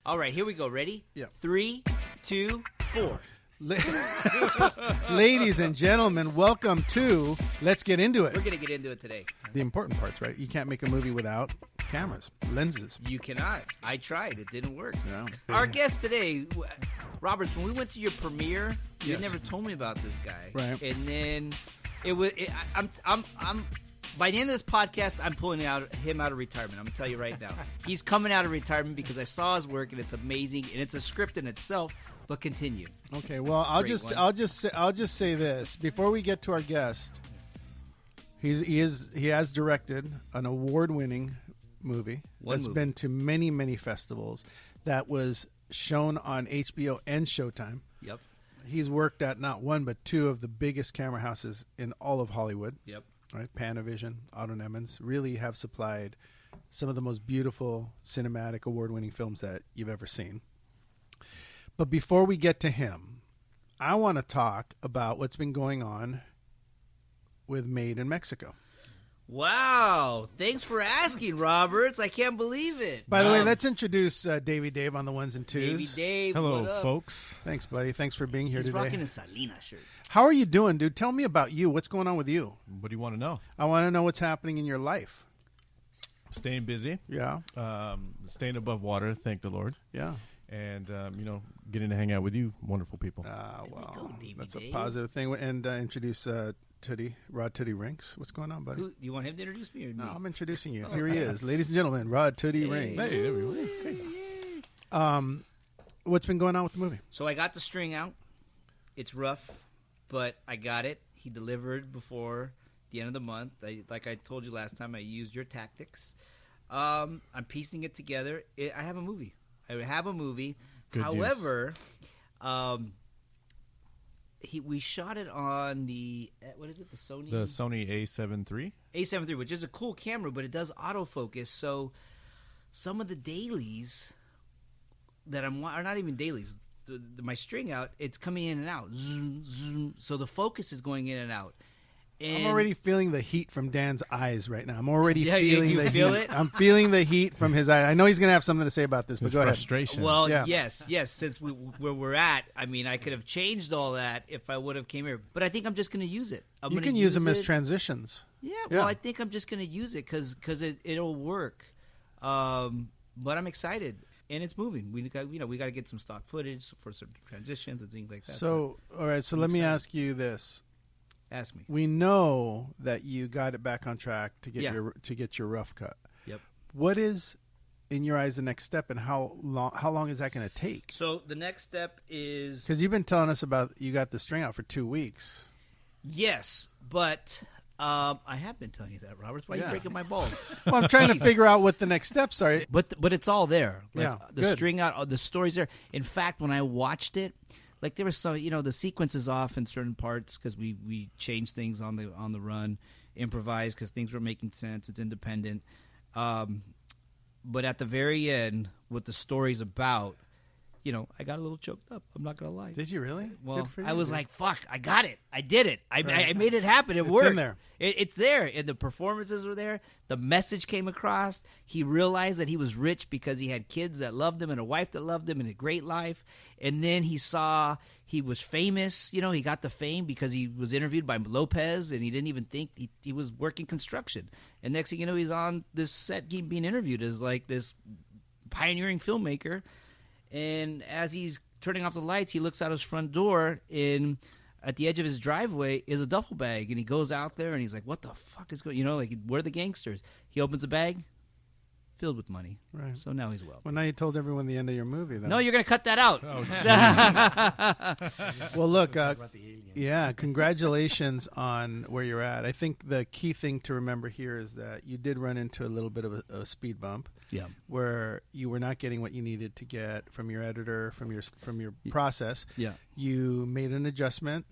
All right, here we go. Ready? Yeah. 3, 2, 4. Ladies and gentlemen, welcome to Let's Get Into It. We're going to get into it today. The important parts, right? You can't make a movie without cameras, lenses. You cannot. I tried. It didn't work. No. Our guest today, Roberts, when we went to your premiere, you Yes. never told me about this guy. Right. And then I'm by the end of this podcast, I'm pulling him out of retirement. I'm going to tell you right now. He's coming out of retirement because I saw his work and it's amazing and it's a script in itself. But continue. Okay, well, I'll just say this before we get to our guest. He has directed an award-winning movie that's been to many festivals. That was shown on HBO and Showtime. Yep. He's worked at not one but two of the biggest camera houses in all of Hollywood. Yep. Right, Panavision, Otto Nemenz really have supplied some of the most beautiful cinematic award-winning films that you've ever seen. But before we get to him, I want to talk about what's been going on with Made in Mexico. Wow. Thanks for asking, Roberts. I can't believe it. By the way, let's introduce Davey Dave on the ones and twos. Davey Dave, Hello, what up? folks. Thanks, buddy. Thanks for being here He's today. rocking a Salina shirt. How are you doing, dude? Tell me about you. What's going on with you? What do you want to know? I want to know what's happening in your life. Staying busy, Yeah, staying above water, thank the Lord, yeah. and getting to hang out with you, wonderful people. Well, Davey that's a Dave. positive thing. And introduce Rod Tootie Rinks. What's going on, buddy? Who, you want him to introduce me or me? No, I'm introducing you. Here he is. Ladies and gentlemen, Rod Tootie Rinks. Hey, there we go. What's been going on with the movie? So I got the string out. It's rough, but I got it. He delivered before the end of the month. Like I told you last time, I used your tactics. I'm piecing it together. I have a movie. Good However, we shot it on the what is it? The Sony. The Sony A7 III. A7 III, which is a cool camera, but it does autofocus. So some of the dailies that are not even dailies. My string out, it's coming in and out. Zoom, zoom. So the focus is going in and out. And I'm already feeling the heat from Dan's eyes right now. I'm already feeling you the feel heat. it? I'm feeling the heat from his eye. I know he's going to have something to say about this, but His go ahead. frustration. Well, Yeah. yes. Since where we're at, I mean, I could have changed all that if I would have came here. But I think I'm just going to use it. You can use them as transitions. Yeah, Yeah. well, I think I'm just going to use it because it'll work. But I'm excited, and it's moving. We got to get some stock footage for some transitions and things like that. So, all right. So let me ask you this. Ask me. We know that you got it back on track to get your rough cut. Yep. What is, in your eyes, the next step, and how long is that going to take? So the next step is Because you've been telling us about you got the string out for 2 weeks. yes, but I have been telling you that, Roberts. Why are you breaking my balls? Well, I'm trying to figure out what the next steps are. But it's all there. Like, Yeah, the good. string out, the story's there. In fact, when I watched it, like there was some, the sequence is off in certain parts because we changed things on the run, improvised because things were making sense. It's independent. But at the very end, what the story's about, I got a little choked up. I'm not gonna lie. Did you really? Well, Good for you, I was dude. like, "Fuck! I got it! I did it! I made it happen! It It's worked! in there. It's there, and the performances were there. The message came across. He realized that he was rich because he had kids that loved him and a wife that loved him and a great life. And then he saw he was famous. He got the fame because he was interviewed by Lopez, and he didn't even think he was working construction. And next thing you know, he's on this set being interviewed as like this pioneering filmmaker. And as he's turning off the lights, he looks out his front door, and at the edge of his driveway is a duffel bag. And he goes out there, and he's like, what the fuck is going on? Like, where are the gangsters? He opens the bag, filled with money. Right. So now he's wealthy. Well, now you told everyone the end of your movie, then. No, you're going to cut that out. Oh, Well, look, congratulations on where you're at. I think the key thing to remember here is that you did run into a little bit of a speed bump. Yeah. Where you were not getting what you needed to get from your editor, from your process. Yeah. You made an adjustment.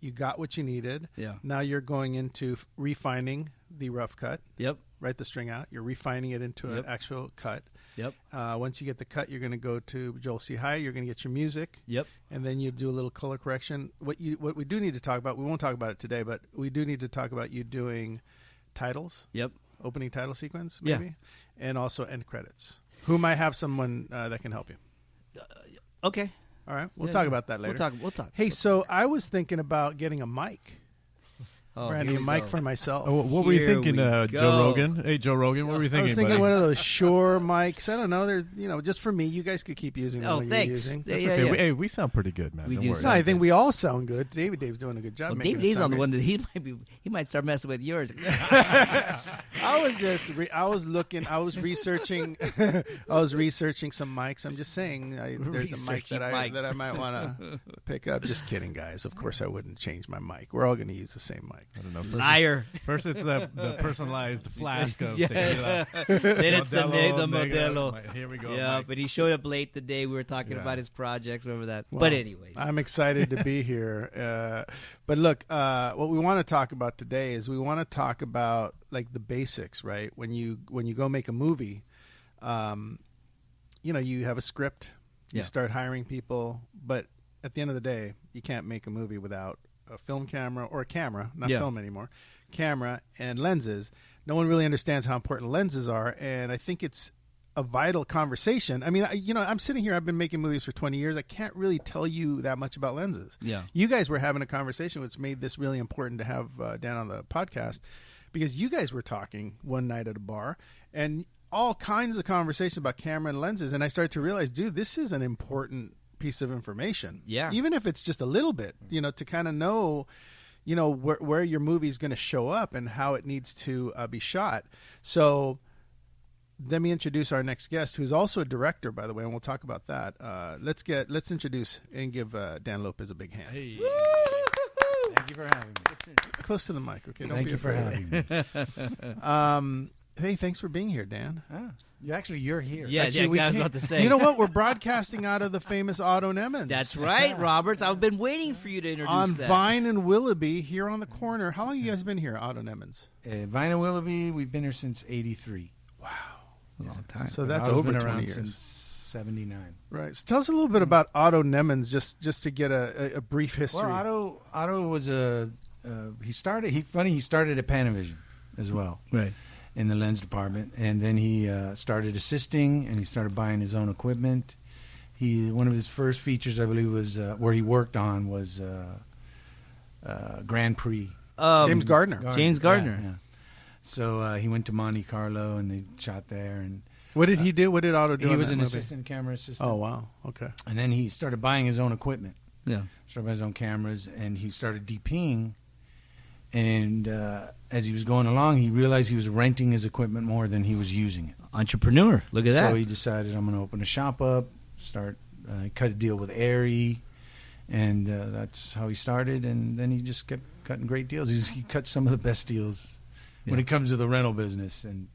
You got what you needed. Yeah. Now you're going into refining the rough cut. Yep. Right, the string out. You're refining it into an actual cut. Yep. Once you get the cut, you're going to go to Joel C. High. You're going to get your music. Yep. And then you do a little color correction. What we do need to talk about, we won't talk about it today, but we do need to talk about you doing titles. Yep. Opening title sequence, maybe, and also end credits. Who might have someone that can help you? Okay. All right. We'll talk about that later. We'll talk. Hey, so I was thinking about getting a mic. Branding a mic for myself. Oh, what were you Here thinking, we Joe go. Rogan? Hey, Joe Rogan, what were you I thinking, was thinking buddy? one of those Shure mics. I don't know. They're just for me. You guys could keep using the one you're thanks. using. That's Yeah, okay. yeah. We sound pretty good, man. We Don't do worry. No, I think we all sound good. Dave's doing a good job. Well, making Dave's us on sound the one good. that he might start messing with yours. I was just I was looking. I was researching. I was researching some mics. I'm just saying there's a mic Researching mics. that I might want to pick up. Just kidding, guys. Of course, I wouldn't change my mic. We're all going to use the same mic. I don't know. Liar. First it's the personalized flask of Yeah. tequila. Then it's the Modelo, Modelo. Here we go. Yeah, Mike. but he showed up late today. We were talking Yeah. about his projects, remember that. Well, but anyways, I'm excited to be here. But look, what we want to talk about today is we want to talk about like the basics, right? When you go make a movie, you have a script, you Yeah. start hiring people, but at the end of the day, you can't make a movie without a film camera or a camera, not Yeah. film anymore, camera and lenses. No one really understands how important lenses are, and I think it's a vital conversation. I mean, I'm sitting here, I've been making movies for 20 years. I can't really tell you that much about lenses. Yeah. You guys were having a conversation, which made this really important to have Dan on the podcast, because you guys were talking one night at a bar and all kinds of conversation about camera and lenses. And I started to realize, dude, this is an important piece of information. Yeah. Even if it's just a little bit, to kind of know, where your movie is going to show up and how it needs to be shot. So let me introduce our next guest, who's also a director, by the way, and we'll talk about that. Let's introduce and give Dan Lopez a big hand. Hey. Thank you for having me. Close to the mic, okay? Don't Thank be you for afraid. having me. Hey, thanks for being here, Dan. You're here. yeah, Actually, yeah, we I was can't- about to say. You know what? We're broadcasting out of the famous Otto Nemenz. That's right, Roberts. I've been waiting for you to introduce On that. Vine and Willoughby, here on the corner. How long have you guys been here, Otto Nemenz? Vine and Willoughby, we've been here since 83. Long time. So that's I've over been 20 around years. since 79. Right. So tell us a little bit about Otto Nemenz, just to get a brief history. Well, Otto was he started at Panavision as well. Right. In the lens department, and then he started assisting, and he started buying his own equipment. One of his first features, I believe, was where he worked on was Grand Prix. James Gardner. James Gardner. Yeah. So he went to Monte Carlo, and they shot there. And What did he do? What did Otto do? he in was that an movie? assistant camera assistant. Oh, wow. Okay. And then he started buying his own equipment. Yeah. Started buying his own cameras, and he started DPing. And as he was going along, he realized he was renting his equipment more than he was using it. Entrepreneur. Look at that. So he decided, I'm going to open a shop up, cut a deal with Aerie, and that's how he started. And then he just kept cutting great deals. He cut some of the best deals when it comes to the rental business and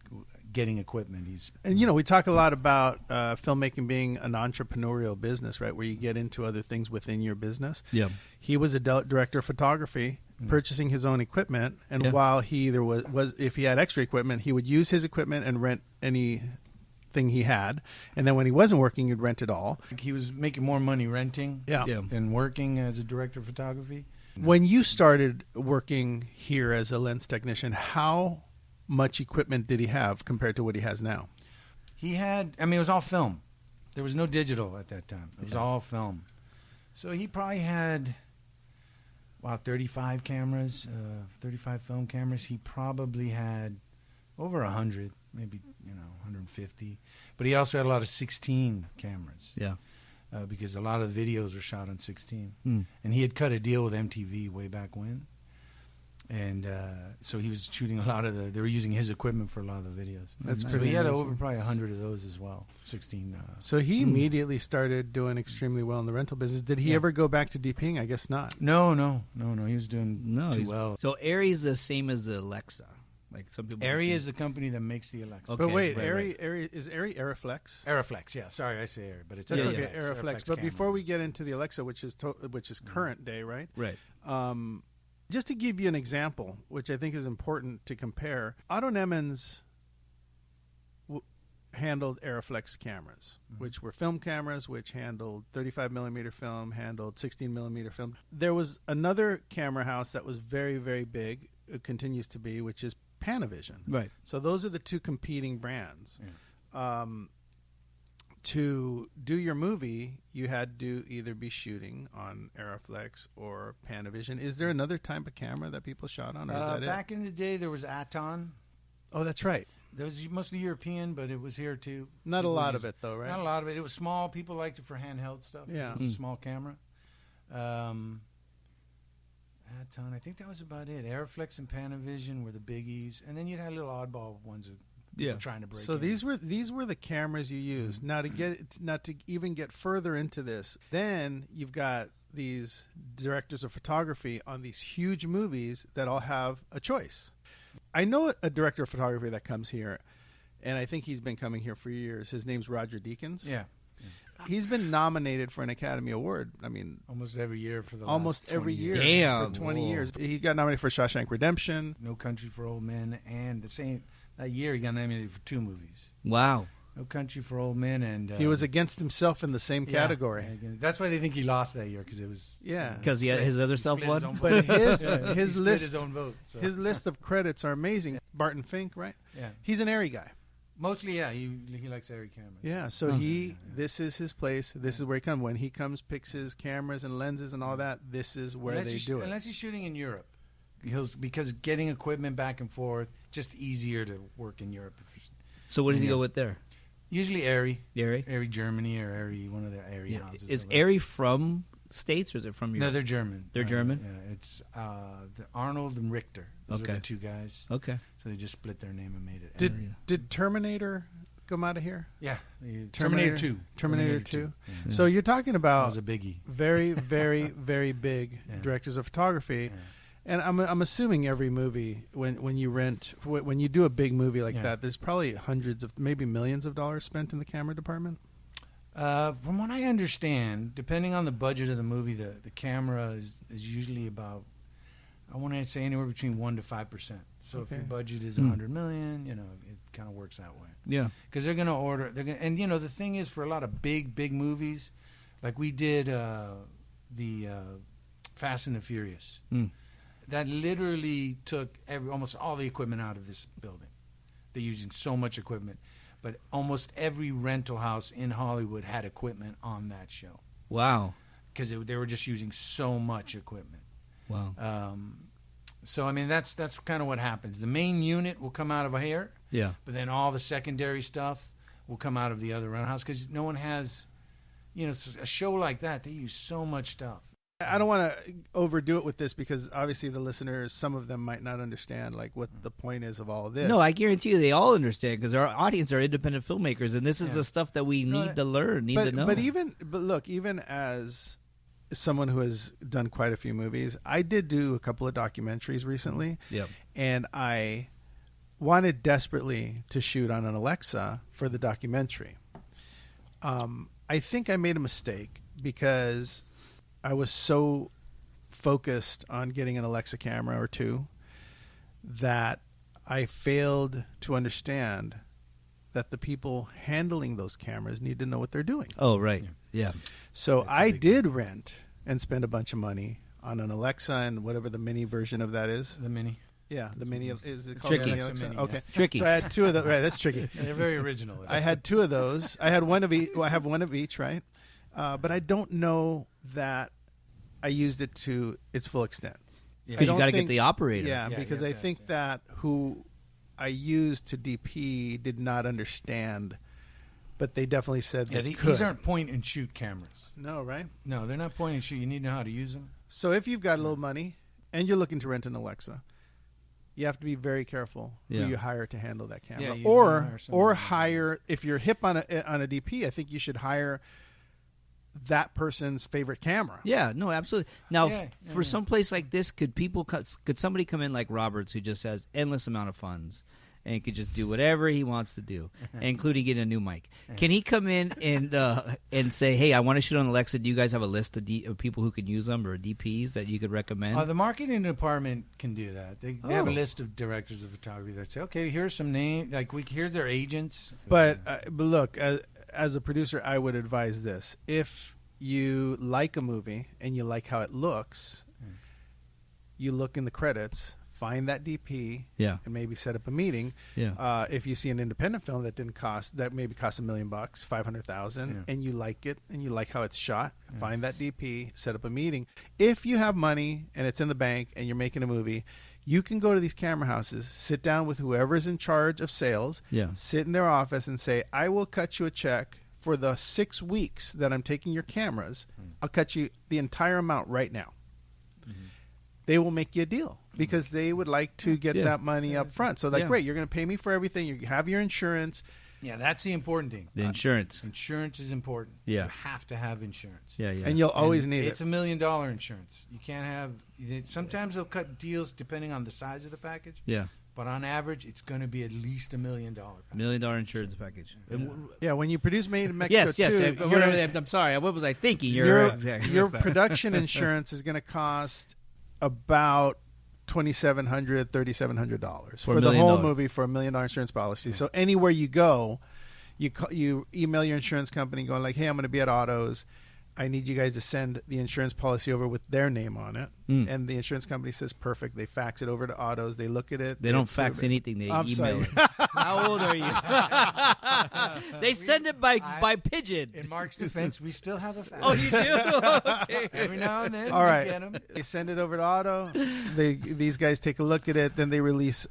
getting equipment. And, we talk a lot about filmmaking being an entrepreneurial business, right, where you get into other things within your business. Yeah. He was a director of photography, purchasing his own equipment, and while he either was if he had extra equipment, he would use his equipment and rent anything he had, and then when he wasn't working, he'd rent it all. He was making more money renting Yeah. than working as a director of photography. When you started working here as a lens technician, how much equipment did he have compared to what he has now? He had, it was all film. There was no digital at that time. It was all film. So he probably had, 35 cameras, 35 film cameras. He probably had over 100, maybe, 150. But he also had a lot of 16 cameras. Yeah. Because a lot of videos were shot on 16. Mm. And he had cut a deal with MTV way back when. And so he was shooting a lot of they were using his equipment for a lot of the videos. That's So pretty he had amazing. over probably 100 of those as well, 16. So he immediately started doing extremely well in the rental business. Did he ever go back to DPing? I guess not. No. He was doing too he's- well. So Aries the same as the Alexa. Like some people. Aerie is the company that makes the Alexa. Okay. But wait, right, Aerie is Aerie Aeroflex? Aeroflex, yeah. Sorry, I say Aerie, but it's That's Yeah, okay, yeah. Aeroflex. But before we get into the Alexa, which is current day, right? Right. Just to give you an example, which I think is important to compare, Otto Nemenz handled Aeroflex cameras, which were film cameras, which handled 35 millimeter film, handled 16 millimeter film. There was another camera house that was very, very big, it continues to be, which is Panavision. Right. So those are the two competing brands. to do your movie, you had to either be shooting on Aeroflex or Panavision. Is there another type of camera that people shot on, or is that Back it? in the day, there was Aton. Oh, that's right. There was mostly European, but it was here too. Not a People lot used of it, though, right? Not a lot of it. It was small. People liked it for handheld stuff. Yeah. It was a small camera. Aton, I think that was about it. Aeroflex and Panavision were the biggies, and then you'd have little oddball ones that people were trying to break. So in. these were the cameras you used. Now to even get further into this, then you've got these directors of photography on these huge movies that all have a choice. I know a director of photography that comes here, and I think he's been coming here for years. His name's Roger Deakins. Yeah. He's been nominated for an Academy Award. I mean, Almost every year for the almost last 20 every year years. Damn. for 20 Whoa. years. He got nominated for Shawshank Redemption. No Country for Old Men, and that year he got nominated for 2 movies. Wow. No Country for Old Men, and He was against himself in the same yeah, category. That's why they think he lost that year, because it was Yeah. Because his other self split his won? own But vote. his Yeah, he his split list his own vote. So. his list of credits are amazing. Barton Fink, right? Yeah, He's an airy guy. mostly he likes airy cameras. Yeah, so this is his place. This is where he comes. When he comes, picks his cameras and lenses and all that, this is where unless they he's, do it. Unless he's shooting in Europe, because getting equipment back and forth just easier to work in Europe. So what does he Yeah. go with there? Usually Airy? Airy Germany or Airy one of their Airy houses. Is over there. Airy from States or is it from No, Europe? they're German. They're German? Yeah, it's the Arnold and Richter. Those are Okay. the 2 guys. Okay. So they just split their name and made it. Airy. Did Terminator come out of here? Yeah, Terminator 2. Terminator 2. Yeah. So you're talking That about was a biggie. very, very, very big Yeah. directors of photography. Yeah. And I'm assuming every movie, when you do a big movie like Yeah. that, there's probably hundreds of, maybe millions of dollars spent in the camera department. From what I understand, depending on the budget of the movie, the camera is usually about, I want to say anywhere between 1% to 5%. So if your Okay. budget is $100 million, it kind of works that way. Yeah. Because they're going to order, and the thing is, for a lot of big movies, like we did the Fast and the Furious. That literally took almost all the equipment out of this building. They're using so much equipment. But almost every rental house in Hollywood had equipment on that show. Wow. Because they were just using so much equipment. Wow. So, I mean, that's kind of what happens. The main unit will come out of here, Yeah. but then all the secondary stuff will come out of the other rental house, because no one has, a show like that, they use so much stuff. I don't want to overdo it with this because obviously the listeners, some of them might not understand like what the point is of all of this. No, I guarantee you they all understand because our audience are independent filmmakers, and this is the stuff that we need to learn, need to know. But look, even as someone who has done quite a few movies, I did do a couple of documentaries recently. Yep. And I wanted desperately to shoot on an Alexa for the documentary. I think I made a mistake because I was so focused on getting an Alexa camera or 2 that I failed to understand that the people handling those cameras need to know what they're doing. Oh, right. Yeah. So I did rent and spend a bunch of money on an Alexa and whatever the mini version of that is. The Mini. Yeah, the mini is it called Tricky. the mini Alexa Alexa? Mini, Okay, yeah. Tricky. So I had 2 of those. Right, that's tricky. They're very original. I had 2 of those. I had one of each. Well, I have one of each, right? But I don't know that I used it to its full extent. Because you don't got to get think- the operator. Yeah, Yeah, because you I have to think have that who I used to DP did not understand, but they definitely said Yeah, they could. these aren't point and shoot cameras. No, right? No, they're not point and shoot. You need to know how to use them. So if you've got a little money and you're looking to rent an Alexa, you have to be very careful Yeah. who you hire to handle that camera. Yeah, you wanna hire someone or who- hire, if you're hip on a DP, I think you should hire that person's favorite camera. Yeah, no, absolutely. Now, Yeah, for some place like this, could somebody come in like Roberts, who just has endless amount of funds and could just do whatever he wants to do, including getting a new mic? Can he come in and say, "Hey, I want to shoot on Alexa. Do you guys have a list of people who could use them or DPs that you could recommend?" The marketing department can do that. They have a Oh. list of directors of photography that say, "Okay, here's some names. Like here's their agents." But look, as a producer, I would advise this: if you like a movie and you like how it looks, you look in the credits find that DP, Yeah. and maybe set up a meeting. Yeah. If you see an independent film that maybe cost $1 million, $500,000, Yeah. and you like it and you like how it's shot, find that DP, set up a meeting. If you have money and it's in the bank and you're making a movie, you can go to these camera houses, sit down with whoever's in charge of sales, sit in their office and say, I will cut you a check for the 6 weeks that I'm taking your cameras. I'll cut you the entire amount right now. They will make you a deal because they would like to get that money up front. So great, you're going to pay me for everything. You have your insurance. Yeah, that's the important thing. The insurance. Insurance is important. Yeah. You have to have insurance. Yeah, yeah. And you'll always need It's it. $1 million insurance. You can't have. Sometimes they'll cut deals depending on the size of the package. Yeah. But on average, it's going to be at least $1 million. $1 million insurance package. Yeah, when you produce Made in Mexico Yes. too, I'm sorry. What was I thinking? your production insurance is going to cost about $2,700, $3,700 for the whole movie for $1 million insurance policy. Yeah. So anywhere you go, you email your insurance company going like, hey, I'm going to be at Otto's. I need you guys to send the insurance policy over with their name on it. And the insurance company says, perfect. They fax it over to Otto's. They look at it. They don't fax anything. They email it. How old are you? They send it by pigeon. In Mark's defense, we still have a fax. Oh, you do? Okay. Every now and then, all right. we get them. They send it over to Otto. These guys take a look at it. Then they release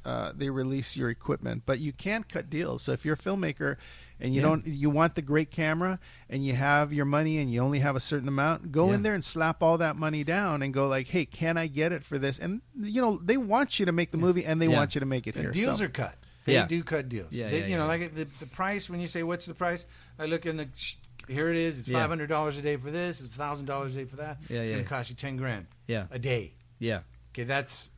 your equipment. But you can't cut deals. So if you're a filmmaker and you want the great camera and you have your money and you only have a certain amount, go in there and slap all that money down and go like, hey, can I get it for this? And they want you to make the movie and they want you to make it here. Deals so. are cut. They do cut deals. Yeah, like the price. When you say what's the price, I look in the. Here it is. It's $500 a day for this. It's $1,000 a day for that. It's going to cost you $10,000 a day. Yeah. Okay, that's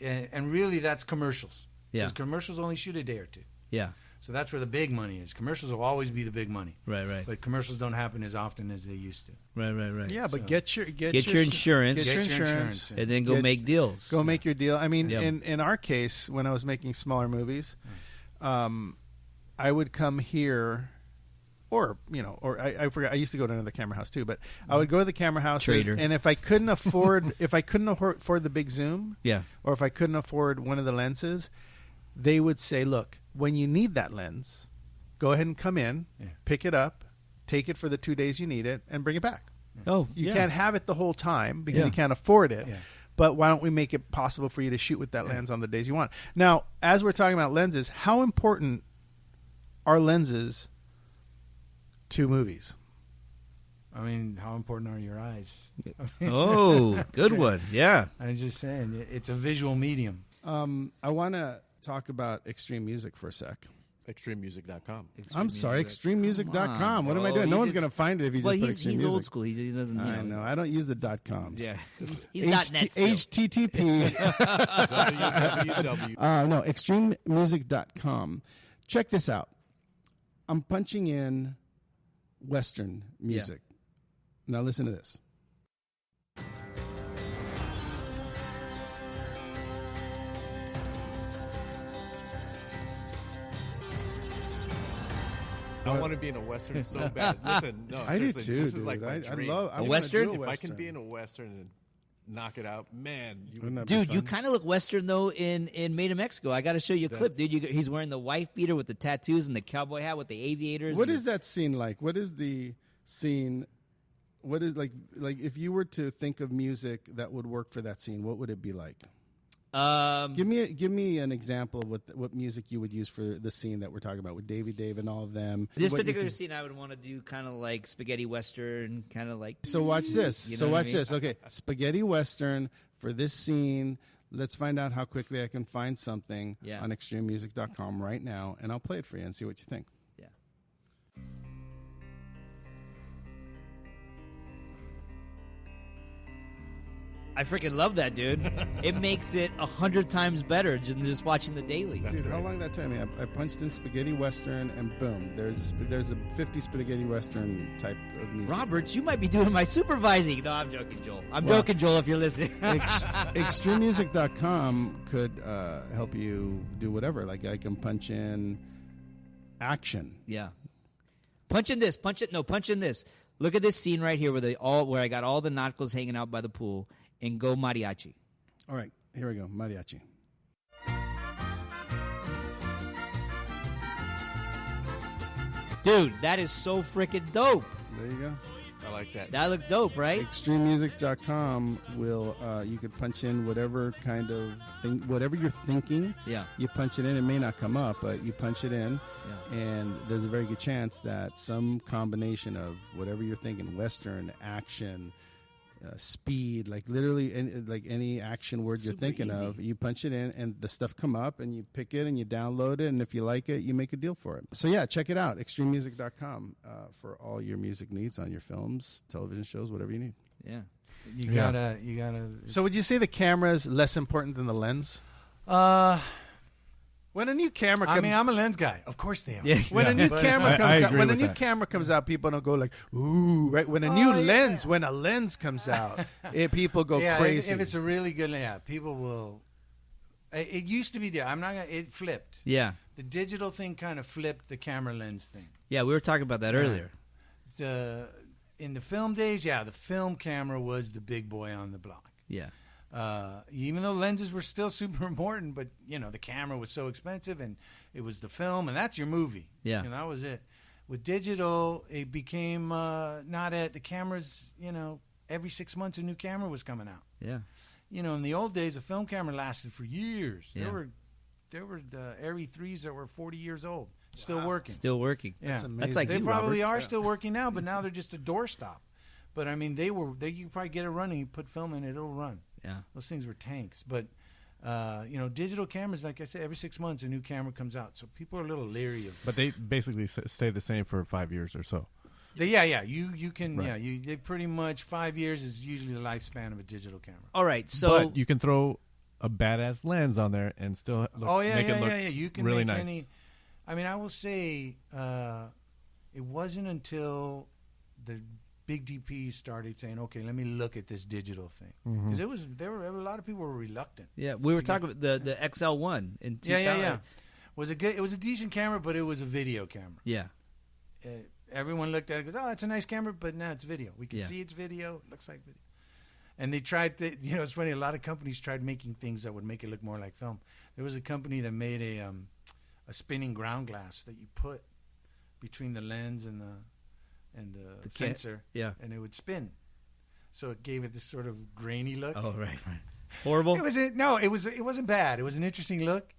and really that's commercials. Yeah. Because commercials only shoot a day or two. Yeah. So that's where the big money is. Commercials will always be the big money. Right. But commercials don't happen as often as they used to. Right. Yeah, but So- get your insurance. Get your insurance. And then go make deals. Go make your deal. I mean, in our case, when I was making smaller movies, I would come here, or I forgot. I used to go to another camera house too, but I would go to the camera house, and if I couldn't afford the big zoom, or if I couldn't afford one of the lenses, they would say, look, when you need that lens, go ahead and come in, pick it up, take it for the 2 days you need it, and bring it back. Oh, you can't have it the whole time because you can't afford it. Yeah. But why don't we make it possible for you to shoot with that lens on the days you want? Now, as we're talking about lenses, how important are lenses to movies? I mean, how important are your eyes? Oh, good one. Yeah. I'm just saying, it's a visual medium. I want to talk about extreme music for a sec. ExtremeMusic.com. I'm sorry, ExtremeMusic.com. What am I doing? No one's going to find it if you just put Extreme he's Music. old school. He doesn't. I know. I don't use the .coms. Yeah. He's not net still. HTTP. www. No, ExtremeMusic.com. Check this out. I'm punching in Western music. Now listen to this. I want to be in a Western so bad. Listen, no, I do seriously, too, this dude. is like my dream. I wanna Western? do a If I Western. can be in a Western and knock it out, man. Wouldn't that be Dude, fun? you kind of look Western, though, in Made in Mexico. I got to show you a clip, dude. He's wearing the wife beater with the tattoos and the cowboy hat with the aviators. What is that scene like? What is the scene? What is like if you were to think of music that would work for that scene, what would it be like? Give me an example of what music you would use for the scene that we're talking about with Davey Dave and all of them. This What you particular can- scene, I would want to do kind of like spaghetti Western, kind of like. So watch this. You know So what I watch mean? this. Okay, spaghetti Western for this scene. Let's find out how quickly I can find something on extrememusic.com right now, and I'll play it for you and see what you think. Yeah. I freaking love that, dude. It makes it 100 times better than just watching the daily. Dude, how long did that take me? I punched in spaghetti Western, and boom, there's a 50 spaghetti Western type of music. Roberts, you might be doing my supervising. No, I'm joking, Joel. I'm joking, Joel, if you're listening. Extrememusic.com could help you do whatever. Like I can punch in action. Yeah. Punch in this. Punch in this. Look at this scene right here where I got all the narcos hanging out by the pool, and go mariachi. All right, here we go. Mariachi. Dude, that is so freaking dope. There you go. I like that. That looked dope, right? Extrememusic.com will you could punch in whatever kind of thing, whatever you're thinking. Yeah. You punch it in. It may not come up, but you punch it in, Yeah. and there's a very good chance that some combination of whatever you're thinking, Western, action, speed, like literally any action word you're thinking of, you punch it in and the stuff come up and you pick it and you download it, and if you like it, you make a deal for it. So yeah, check it out, extrememusic.com, for all your music needs on your films, television shows, whatever you need. Yeah. You gotta. So would you say the camera is less important than the lens? When a new camera comes, I mean, I'm a lens guy. Of course they are. Yeah. when a new camera I comes out, agree when a with new that. camera comes out, people don't go like, ooh, right? When a new lens, when a lens comes out, people go crazy. If it's a really good, people will. It used to be there. I'm not gonna. It flipped. Yeah. The digital thing kind of flipped the camera lens thing. Yeah, we were talking about that earlier. In the film days, the film camera was the big boy on the block. Yeah. Even though lenses were still super important, but the camera was so expensive, and it was the film, and that's your movie. Yeah. And that was it. With digital, it became not at the cameras. Every 6 months a new camera was coming out. Yeah. In the old days, a film camera lasted for years. Yeah. There were the Arri 3s that were 40 years old, still working. Still working. Yeah. That's amazing. That's like They you, probably Roberts. are still working now, but now they're just a doorstop. But I mean, you could probably get it running. You put film in it, it'll run. Yeah. Those things were tanks. But digital cameras, like I said, every 6 months a new camera comes out, so people are a little leery of. But they basically stay the same for 5 years or so. You can Right. they pretty much 5 years is usually the lifespan of a digital camera. All right. So But you can throw a badass lens on there and still make it look You can really make nice. any. I mean, I will say it wasn't until the big DPs started saying, "Okay, let me look at this digital thing," because a lot of people were reluctant. yeah, we were talking about the XL1 in 2000. Yeah. It was a decent camera, but it was a video camera. Yeah. Everyone looked at it and goes, "Oh, it's a nice camera," but no, it's video. We can see it's video. It looks like video. And they tried to, it's funny, a lot of companies tried making things that would make it look more like film. There was a company that made a spinning ground glass that you put between the lens and the sensor, and it would spin. So it gave it this sort of grainy look. Oh, right. Horrible? It wasn't bad. It was an interesting look.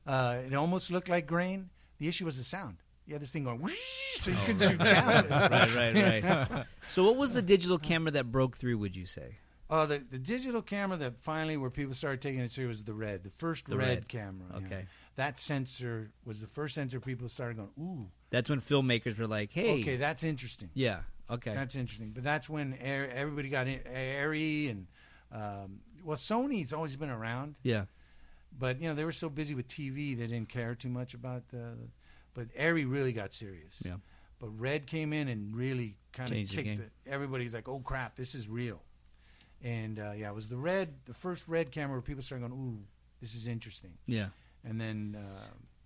It almost looked like grain. The issue was the sound. You had this thing going whoosh, so you couldn't shoot sound. Right. So what was the digital camera that broke through, would you say? The digital camera that finally, where people started taking it serious, was the Red, the first Red camera. Okay. That sensor was the first sensor people started going, ooh. That's when filmmakers were like, hey. Okay, that's interesting. Yeah, okay. That's interesting. But that's when everybody got Arri and, Sony's always been around. Yeah. But, they were so busy with TV, they didn't care too much about but Arri really got serious. Yeah. But Red came in and really kind of Changed the kicked game. it. Everybody's like, oh, crap, this is real. And, it was the first Red camera where people started going, ooh, this is interesting. Yeah. And then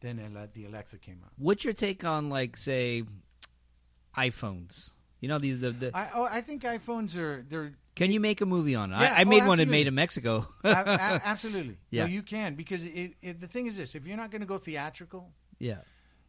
the Alexa came out. What's your take on, like, say, iPhones? These I think iPhones they're. Can you make a movie on it? Yeah, I made one and absolutely. made in Mexico. Absolutely. Yeah. No, you can, because if the thing is this: if you're not going to go theatrical, Yeah.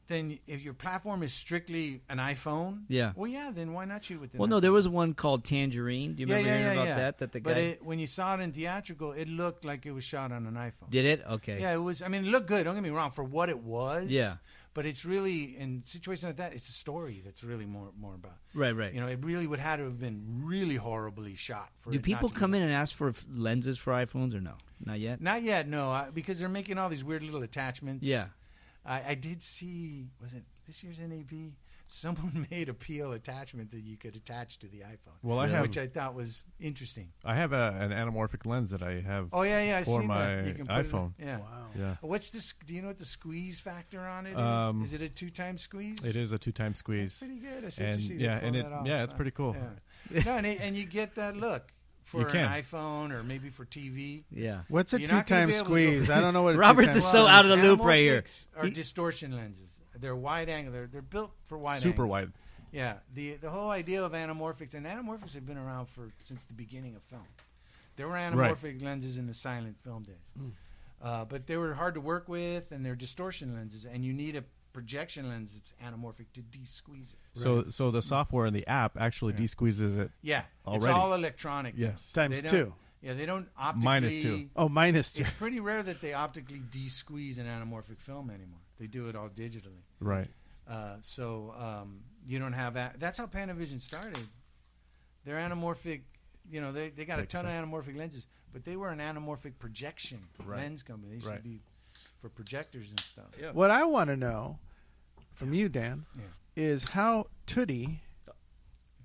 then if your platform is strictly an iPhone, then why not shoot with it? Well, no, there was one called Tangerine. Do you remember hearing about that? That the guy when you saw it in theatrical, it looked like it was shot on an iPhone. did it. Okay. Yeah, it was. I mean, it looked good. Don't get me wrong, for what it was. Yeah. But it's really, in situations like that, it's a story that's really more about. Right. It really would have to have been really horribly shot. Do people come in and ask for lenses for iPhones or no? Not yet. Not yet, no, because they're making all these weird little attachments. Yeah. I did see, was it this year's NAB? Someone made a PL attachment that you could attach to the iPhone. Well, which I thought was interesting. I have an anamorphic lens that I have. Oh yeah, I've for seen my that. You can put iPhone. Yeah. Wow. Yeah. What's this? Do you know what the squeeze factor on it is? Is it a 2-time squeeze? It is a 2-time squeeze. That's pretty good. I And see yeah, and it's pretty cool. Yeah. No, and you get that look for You an can. iPhone or maybe for TV. Yeah. What's a You're not gonna 2-time be able to squeeze? I don't know what a Robert's 2-time is so out of the loop right here. Anamorphics are distortion lenses. They're wide angle. They're built for wide Super angle. wide. Yeah, the whole idea of anamorphics, and anamorphics have been around since the beginning of film. There were anamorphic lenses in the silent film days, but they were hard to work with, and they're distortion lenses, and you need projection lens, it's anamorphic to de-squeeze it. So the software in the app actually de-squeezes it. Yeah, already. It's all electronic. Yes, times 2. Yeah, they don't optically. -2. Oh, -2. It's pretty rare that they optically de-squeeze an anamorphic film anymore. They do it all digitally. Right. So you don't have that. That's how Panavision started. They're anamorphic. You know, they got a ton of anamorphic lenses, but they were an anamorphic projection lens company. They used to be for projectors and stuff. Yeah. What I want to know from you, Dan, is how Tootie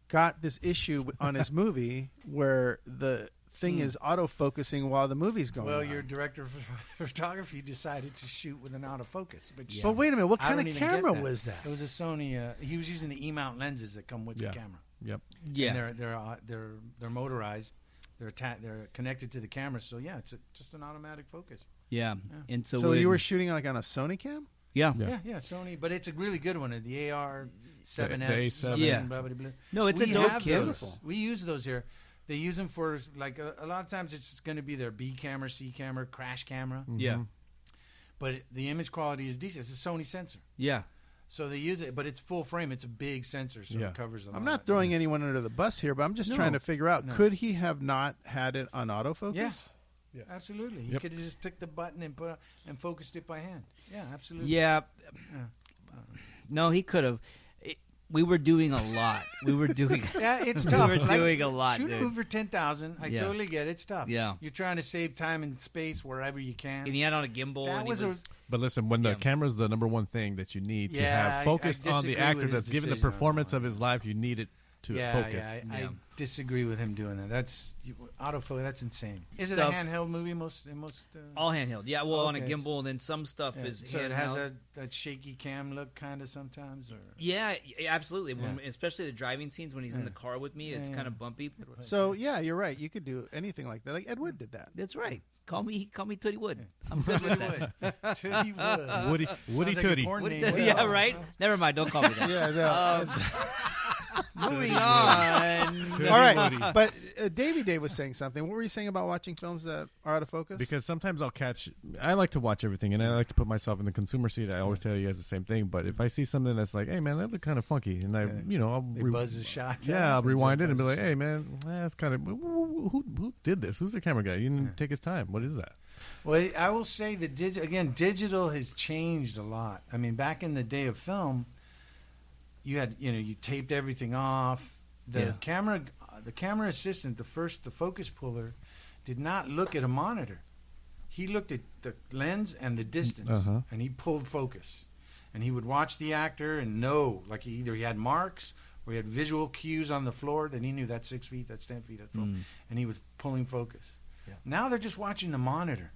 got this issue on his movie where the thing is autofocusing while the movie's going on. Well, your director of photography decided to shoot with an autofocus. But wait a minute, what kind of camera was that? It was a Sony. He was using the E-mount lenses that come with the camera. Yep. Yeah. And they're motorized. They're connected to the camera. So yeah, it's just an automatic focus. Yeah. And so you were shooting like on a Sony cam? Yeah. Sony, but it's a really good one. The AR-7S. The A7. Yeah. Blah, blah, blah. No, it's a dope camera. We use those here. They use them for like a lot of times it's going to be their B camera, C camera, crash camera. Mm-hmm. Yeah. But the image quality is decent. It's a Sony sensor. Yeah. So they use it, but it's full frame. It's a big sensor, so it covers a lot. I'm not throwing anyone under the bus here, but I'm just trying to figure out, could he have not had it on autofocus? Yes. Absolutely. He could have just took the button and focused it by hand. Yeah, absolutely. Yeah. No, he could have. We were doing a lot. We were doing. Yeah, it's tough. We were doing a lot. Shoot dude. a movie for 10,000. I totally get it. It's tough. Yeah. You're trying to save time and space wherever you can. And he had on a gimbal. That and was But listen, when the camera's the number one thing that you need to have focused on the disagree actor with his that's given the decision. performance of his life, you need it to focus. I disagree with him doing that. That's autofocus. That's insane. Is it a handheld movie? Most all handheld. Yeah, well, on a gimbal, and then some stuff is so handheld. it has that shaky cam look kind of sometimes. Or Yeah, absolutely. When, especially the driving scenes when he's in the car with me, it's kind of bumpy. So yeah, you're right. You could do anything like that. Like Ed Wood did that. That's right. Call me Tootie Wood. I'm good with that. Tootie Wood. Woody Sounds like a Tootie. porn name. Yeah, right. Never mind. Don't call me that. Yeah, no. Moving on. All right, but Davey Dave was saying something. What were you saying about watching films that are out of focus? Because sometimes I like to watch everything, and I like to put myself in the consumer seat. I always tell you guys the same thing. But if I see something that's like, hey man, that looked kind of funky, and I'll buzz a shot. Yeah, I'll rewind it and be like, hey man, that's kind of who did this? Who's the camera guy? You didn't take his time. What is that? Well, I will say that digital has changed a lot. I mean, back in the day of film, you had you taped everything off. The camera assistant, the focus puller, did not look at a monitor. He looked at the lens and the distance, and he pulled focus. And he would watch the actor and know, like either he had marks or he had visual cues on the floor that he knew that's 6 feet, that's 10 feet, that's 12, and he was pulling focus. Yeah. Now they're just watching the monitor.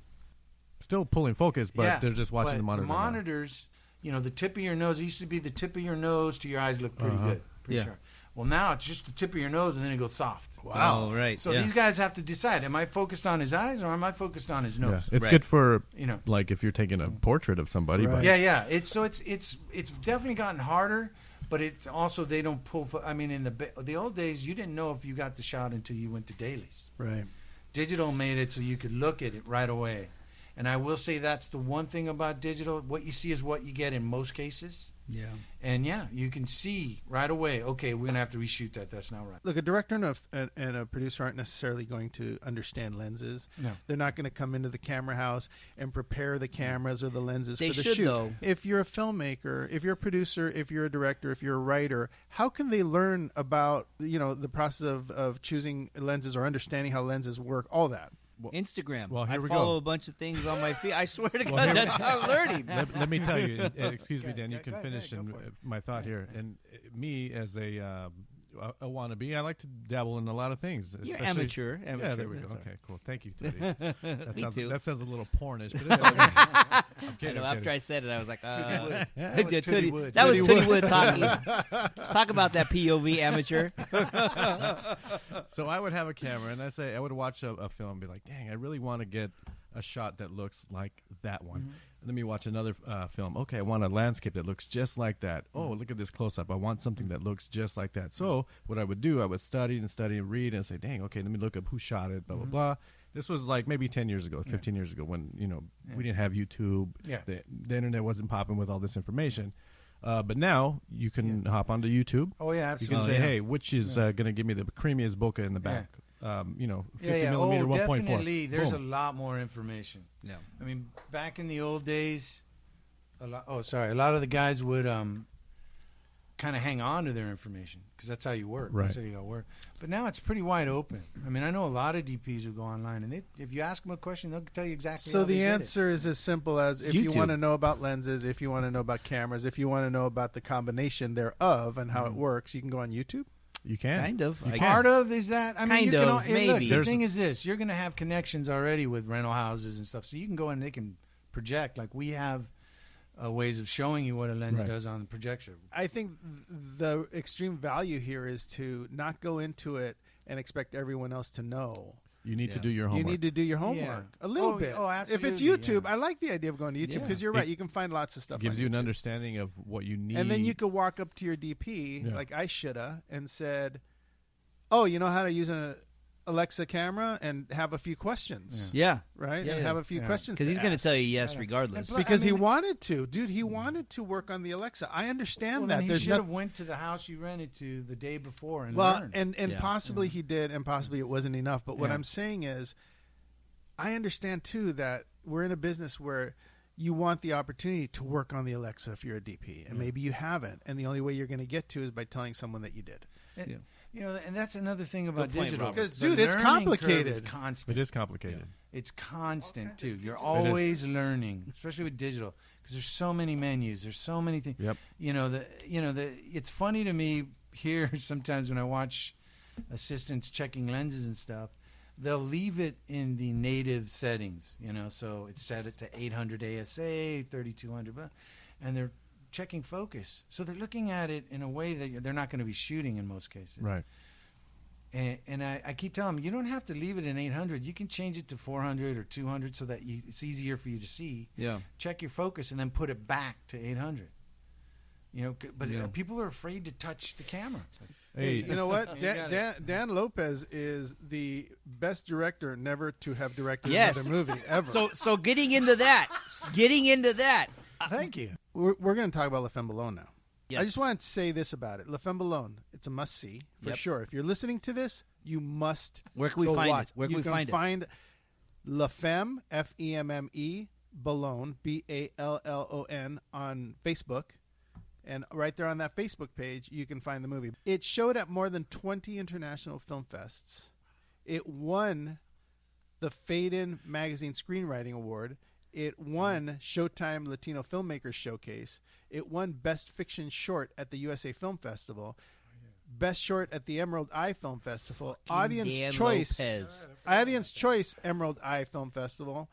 Still pulling focus, but they're just watching the monitor. The monitors, the tip of your nose, it used to be the tip of your nose to your eyes look pretty good. Pretty sharp. Well, now it's just the tip of your nose, and then it goes soft. Wow, right. So these guys have to decide: am I focused on his eyes, or am I focused on his nose? Yeah. It's good for like if you're taking a portrait of somebody. Right. But It's definitely gotten harder, but it's also they don't pull. I mean, in the old days, you didn't know if you got the shot until you went to dailies. Right. Digital made it so you could look at it right away, and I will say that's the one thing about digital: what you see is what you get in most cases. Yeah. And you can see right away, okay, we're going to have to reshoot that. That's not right. Look, a director and a producer aren't necessarily going to understand lenses. No. They're not going to come into the camera house and prepare the cameras or the lenses They for the should, shoot. though. If you're a filmmaker, if you're a producer, if you're a director, if you're a writer, how can they learn about, the process of choosing lenses or understanding how lenses work, all that? Instagram. Well, here I we follow go. a bunch of things on my feed. I swear to God, that's how I'm learning. Let me tell you. Excuse me, Dan. You can finish my thought here. And me as a wannabe, I like to dabble in a lot You're amateur. Yeah, there we go. Okay, cool. Thank you, Tootie. That sounds a little pornish, but it's all good. I'm kidding. After I said it, I was like, That was Tootie Wood. That was Tootie Wood talking. Talk about that POV amateur. So I would have a camera, and I would watch a film and be like, dang, I really want to get a shot that looks like that one. Let me watch another film. Okay, I want a landscape that looks just like that. Oh, look at this close-up. I want something that looks just like that. So what I would do, I would study and read and say, dang, okay, let me look up who shot it, blah, blah, blah. This was like maybe 10 years ago, 15 years ago when, we didn't have YouTube. Yeah. The internet wasn't popping with all this information. But now you can hop onto YouTube. Oh, yeah, You absolutely. can say, hey, which is going to give me the creamiest bokeh in the back? 50 millimeter 1.4. Definitely. There's Boom. a lot more information. Yeah. I mean, back in the old days, a lot of the guys would kind of hang on to their information because that's how you work. Right. That's how you got to work. But now it's pretty wide open. I mean, I know a lot of DPs who go online, and if you ask them a question, they'll tell you exactly So how they the did it. answer is as simple as if you YouTube. want to know about lenses, if you want to know about cameras, if you want to know about the combination thereof and how it works, you can go on YouTube. You can. Kind of. You I can. Part of is that I mean, Kind you can of, hey, look, maybe. the There's- thing is this: you're going to have connections already with rental houses and stuff, so you can go in and they can project. Like we have ways of showing you what a lens Right. does on the projector. I think the extreme value here is to not go into it and expect everyone else to know. You need to Yeah. do your homework. You need to do your homework a little bit. Oh, If it's absolutely, YouTube, yeah. I like the idea of going to YouTube Yeah. because you're right. It You can find lots of stuff. gives on you an YouTube. understanding of what you need. And then you could walk up to your DP, Yeah. like I shoulda, and said, "Oh, you know how to use an Alexa camera?" and have a few questions, Yeah. right? Yeah, and yeah. have a few Yeah. questions Because he's going to ask. tell you yes regardless. And because I mean- he wanted to, dude. He wanted to work on the Alexa. I understand Well, that. then he There's should no, have went to the house you rented to the day before and well, learned. and Yeah. possibly he did, and possibly it wasn't enough. But what Yeah. I'm saying is, I understand too that we're in a business where you want the opportunity to work on the Alexa if you're a DP, and maybe you haven't, and the only way you're going to get to is by telling someone that you did. Yeah. You know, and that's another thing about Good point, digital. Robert. 'Cause, The dude, it's learning curve complicated. is constant. It is complicated. It's constant too. You're always learning, especially with digital, because there's so many menus. There's so many things. Yep. It's funny to me here sometimes when I watch assistants checking lenses and stuff. They'll leave it in the native settings, so it's set it to 800 ASA, 3200, and they're checking focus. So they're looking at it in a way that they're not going to be shooting in most cases. Right. And I keep telling them, you don't have to leave it in 800. You can change it to 400 or 200 so that it's easier for you to see. Yeah. Check your focus and then put it back to 800. But people are afraid to touch the camera. Hey, you know what? You got Dan Lopez is the best director never to have directed Yes. another movie ever. So getting into that, Thank you. we're going to talk about La Femme Ballon now. Yes. I just wanted to say this about it. La Femme Ballon, it's a must-see for Yep. sure. If you're listening to this, you must Where can we go find watch. it? Where can you we find it? find La Femme, Femme, Ballon, Ballon, on Facebook. And right there on that Facebook page, you can find the movie. It showed at more than 20 international film fests. It won the Faden Magazine Screenwriting Award. It won Showtime Latino Filmmakers Showcase. It won Best Fiction Short at the USA Film Festival. Best Short at the Emerald Eye Film Festival. Audience Dan Choice. Lopez. Audience Choice Emerald Eye Film Festival.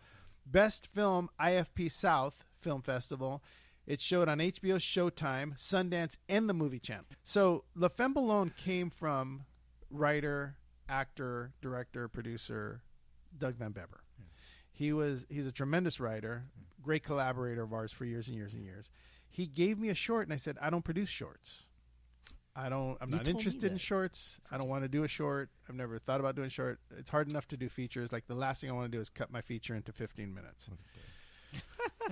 Best Film IFP South Film Festival. It showed on HBO, Showtime, Sundance, and the Movie Channel. So La Femme Ballon came from writer, actor, director, producer Doug Van Bever. He's a tremendous writer, great collaborator of ours for years and years and years. He gave me a short, and I said, I don't produce shorts. I'm told not me interested in that. shorts. I don't want to do a short. I've never thought about doing a short. It's hard enough to do features. Like the last thing I want to do is cut my feature into 15 minutes.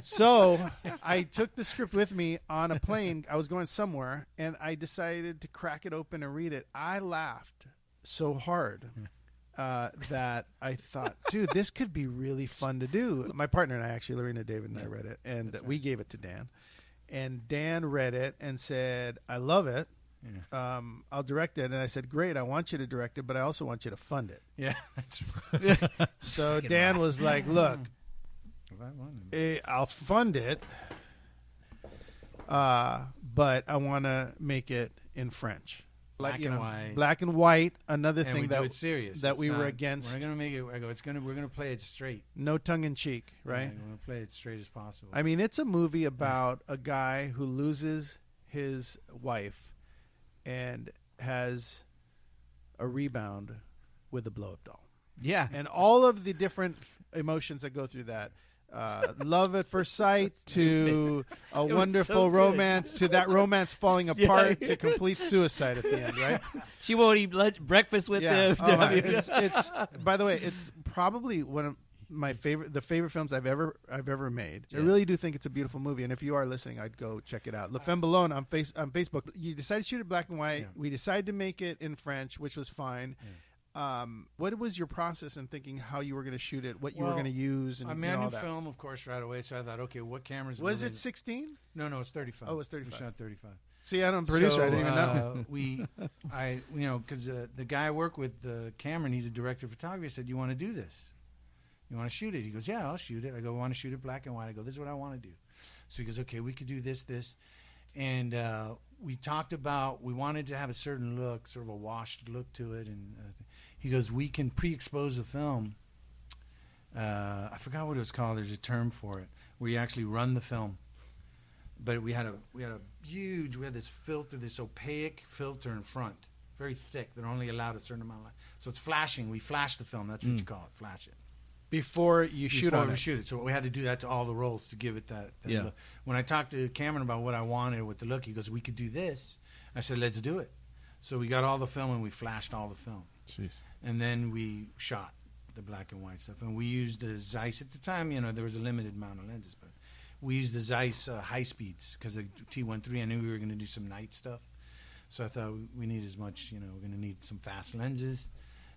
So I took the script with me on a plane. I was going somewhere, and I decided to crack it open and read it. I laughed so hard that I thought, dude, this could be really fun to do. My partner and I, actually, Lorena David and I read it, and we gave it to Dan. And Dan read it and said, I love it. Yeah. I'll direct it. And I said, great, I want you to direct it, but I also want you to fund it. Yeah, that's So Dan was like, look, if I wanted. I'll fund it, but I want to make it in French. Black and white. Black and white. Another And thing we that do it serious. that It's we were not- against. We're gonna make it. We're gonna play it straight. No tongue in cheek, right? Yeah, we're gonna play it straight as possible. I mean, it's a movie about a guy who loses his wife and has a rebound with a blow-up doll. Yeah. And all of the different emotions that go through that. Love at first sight to a was wonderful so good. romance to that romance falling apart to complete suicide at the end, right? She won't eat breakfast with them. Oh my, it's by the way, it's probably one of my favorite films I've ever made. Yeah. I really do think it's a beautiful movie, and if you are listening, I'd go check it out. Femme Ballon on Facebook. You decided to shoot it black and white. Yeah. We decided to make it in French, which was fine. Yeah. What was your process in thinking how you were going to shoot it, what you were going to use, and I mean, I all knew that? film, of course, right away. So I thought, okay, what cameras? Was it 16? No, it's 35. Oh, it was 35. We shot 35. See, I'm a producer. So, I didn't even know. Because the guy I work with, Cameron, he's a director of photography. I said, "You want to do this? You want to shoot it?" He goes, "Yeah, I'll shoot it." I go, "I want to shoot it black and white." I go, "This is what I want to do." So he goes, "Okay, we could do this, and we talked about we wanted to have a certain look, sort of a washed look to it, and he goes, "We can pre-expose the film." I forgot what it was called. There's a term for it where you actually run the film. But we had this filter, this opaque filter in front, very thick, that only allowed a certain amount of light. So it's flashing. We flash the film. That's what you call it, flash it. Before you shoot on it. Shoot it. So we had to do that to all the rolls to give it that Yeah. look. When I talked to Cameron about what I wanted with the look, he goes, "We could do this." I said, "Let's do it." So we got all the film and we flashed all the film. Jeez. And then we shot the black and white stuff. And we used the Zeiss. At the time, there was a limited amount of lenses, but we used the Zeiss high speeds because the T13, I knew we were going to do some night stuff. So I thought we need as much, we're going to need some fast lenses.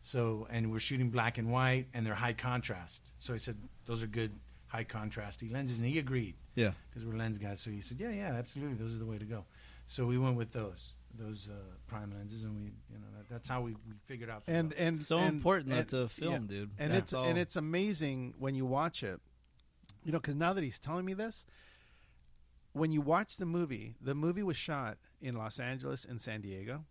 So, and we're shooting black and white, and they're high contrast. So I said, those are good high contrasty lenses. And he agreed. Yeah. Because we're lens guys. So he said, yeah, absolutely. Those are the way to go. So we went with those prime lenses, and we, that's how we figured out. And so important to film, dude. And it's amazing when you watch it. Because now that he's telling me this, when you watch the movie was shot in Los Angeles and San Diego.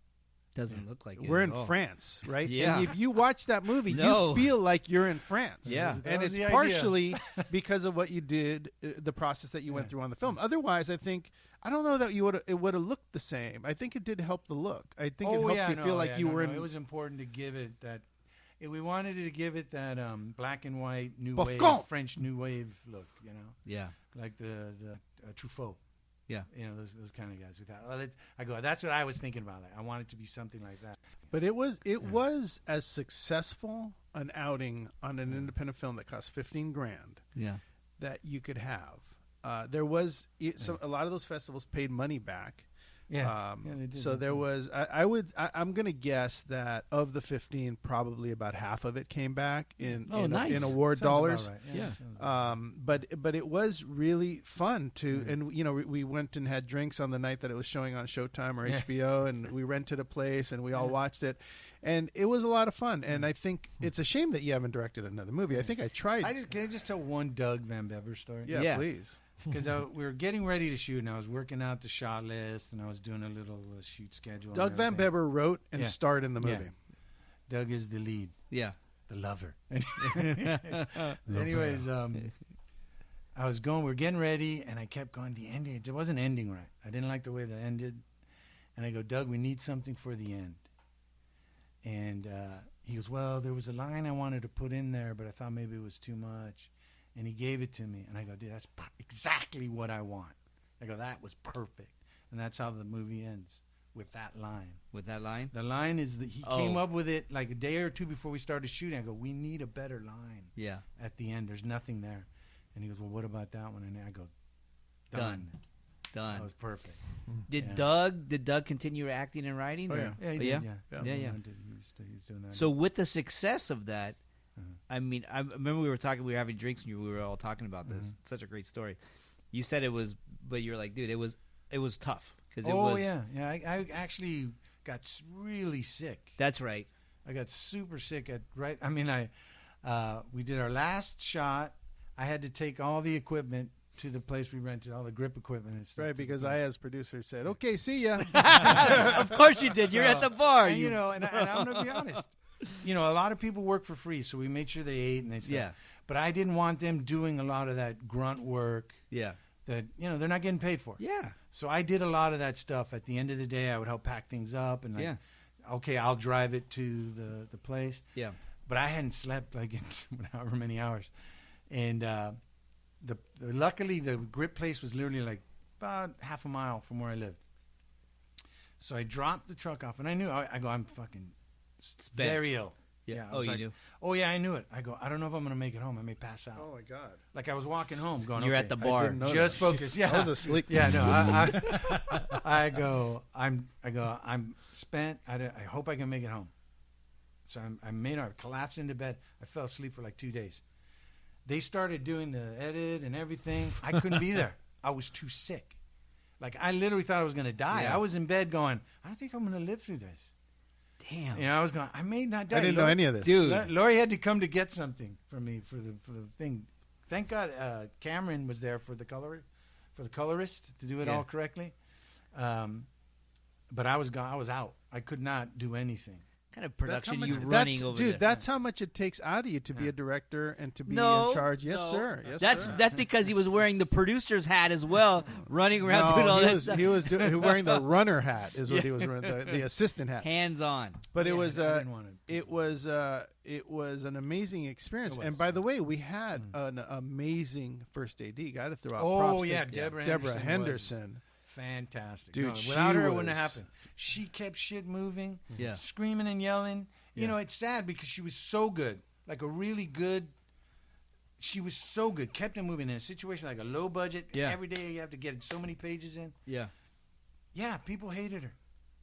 Doesn't look like it. We're at in all. France, right? Yeah. And if you watch that movie, you feel like you're in France. Yeah. And it's the idea. partially because of what you did, the process that you went through on the film. Otherwise, I don't know that it would have looked the same. I think it did help the look. I think it helped you feel like you were in. It was important to give it that. We wanted to give it that black and white new Buff wave, gone. French new wave look, Yeah. like the Truffaut. Yeah. Those kind of guys. I go, that's what I was thinking about. I want it to be something like that. But it was as successful an outing on an independent film that cost $15,000 Yeah. that you could have. There was a lot of those festivals paid money back. Yeah. They did. So there was. I'm going to guess that of the 15, probably about half of it came back in award Sounds dollars. about right. Yeah. But it was really fun to, and we went and had drinks on the night that it was showing on Showtime or HBO, and we rented a place and we all watched it, and it was a lot of fun. And I think it's a shame that you haven't directed another movie. I think I tried. Can I just tell one Doug Van Bever story? Yeah, please. Because we were getting ready to shoot, and I was working out the shot list, and I was doing a little shoot schedule. Doug Van Bever wrote and starred in the movie. Yeah. Doug is the lead. Yeah. The lover. Anyways, we were getting ready, and I kept going, the ending, it wasn't ending right. I didn't like the way that ended. And I go, Doug, we need something for the end. And he goes, well, there was a line I wanted to put in there, but I thought maybe it was too much. And he gave it to me, and I go, dude, that's exactly what I want. I go, that was perfect. And that's how the movie ends, with that line. With that line? The line is that he came up with it like a day or two before we started shooting. I go, we need a better line. Yeah. At the end, there's nothing there. And he goes, well, what about that one? And I go, done. That was perfect. Did Doug continue acting and writing? Oh, yeah. Yeah, he did. Yeah. Yeah. He was doing that. So with the success of that, I mean, I remember we were having drinks and we were all talking about this. It's such a great story. You said it was, but you're like, dude, it was tough because it was. Yeah. I actually got really sick. That's right. I got super sick we did our last shot. I had to take all the equipment to the place we rented, all the grip equipment and stuff. Right, because I, as producer, said, "Okay, see ya." Of course you did. You're at the bar. And, and I'm going to be honest. A lot of people work for free, so we made sure they ate and they stuff. Yeah. But I didn't want them doing a lot of that grunt work. Yeah. That they're not getting paid for. Yeah. So I did a lot of that stuff. At the end of the day, I would help pack things up and okay, I'll drive it to the place. Yeah. But I hadn't slept like in however many hours, and luckily the grip place was literally like about half a mile from where I lived. So I dropped the truck off, and I knew I'm fucking very ill. Yeah. I was You like, knew. oh yeah, I knew it. I go, I don't know if I'm gonna make it home. I may pass out. Oh my God! Like I was walking home, going, You're okay, at the bar. didn't know just that. focus. Yeah, I was asleep. Yeah, no, I'm spent. I hope I can make it home. So I collapsed into bed. I fell asleep for like 2 days. They started doing the edit and everything. I couldn't be there. I was too sick. Like I literally thought I was gonna die. Yeah. I was in bed going, I don't think I'm gonna live through this. Damn. You know, I was going, I may not die. I didn't know any of this. Dude. Lori had to come to get something from me for the thing. Thank God Cameron was there for the colorist to do it all correctly. But I was gone. I was out. I could not do anything. Kind of production That's you how much- running that's, over dude, there. that's how much it takes out of you to be a director and to be No, in charge. Yes, no. sir. Yes, That's sir. that's because he was wearing the producer's hat as well, running around doing all he that was, stuff. he was wearing the runner hat is what he was wearing, the assistant hat. Hands on. But it Yeah, was I didn't want to. it was an amazing experience. It was. And by the way, we had an amazing first AD. Got to throw out Oh, props yeah, to Deborah Henderson. Fantastic. Dude, No, she without her, it wouldn't was- have happened. She kept shit moving, Yeah. screaming and yelling. You know, it's sad because she was so good. Like a really good. She was so good. Kept it moving in a situation like a low budget. Yeah. Every day you have to get so many pages in. Yeah. Yeah, people hated her.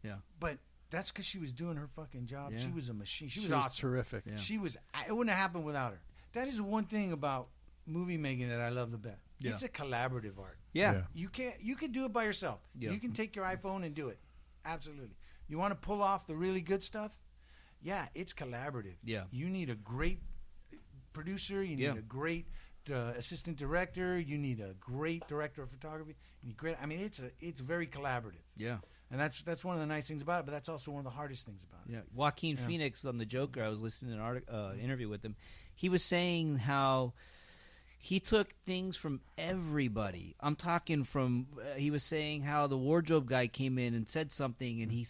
Yeah. But that's because she was doing her fucking job. Yeah. She was a machine. She was She was awesome. terrific. Yeah. She was. It wouldn't have happened without her. That is one thing about movie making that I love the best. Yeah. It's a collaborative art. Yeah. You can do it by yourself. Yeah. You can take your iPhone and do it. Absolutely. You want to pull off the really good stuff? Yeah, it's collaborative. Yeah. You need a great producer. You need Yeah. a great assistant director. You need a great director of photography. You need great. I mean, it's very collaborative. Yeah. And that's one of the nice things about it, but that's also one of the hardest things about it. Yeah, Joaquin Phoenix on The Joker. I was listening to an interview with him. He was saying how he took things from everybody. I'm talking from. He was saying how the wardrobe guy came in and said something, and he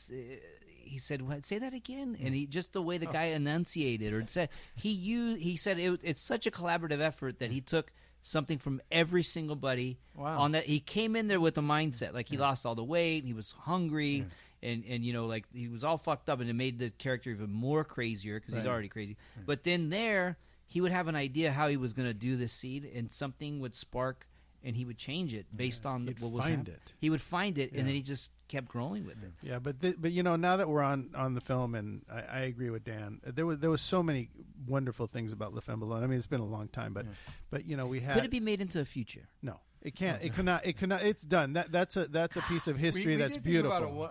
said, "What? Say that again." And he just the way the guy enunciated or said he said it's such a collaborative effort that he took something from every single buddy. Wow. On that he came in there with a mindset like he lost all the weight, he was hungry, and you know like he was all fucked up, and it made the character even more crazier because he's already crazy. But then he would have an idea how he was going to do this scene, and something would spark, and he would change it based on He'd what was find happening. it. He would find it, and then he just kept growing with it. Yeah, but you know, now that we're on the film, and I agree with Dan, there was so many wonderful things about Femme Ballon. I mean, it's been a long time, but you know, we had Could it be made into a future? no. It can't. It cannot. It cannot. It's done. That's a piece of history We that's did think about beautiful.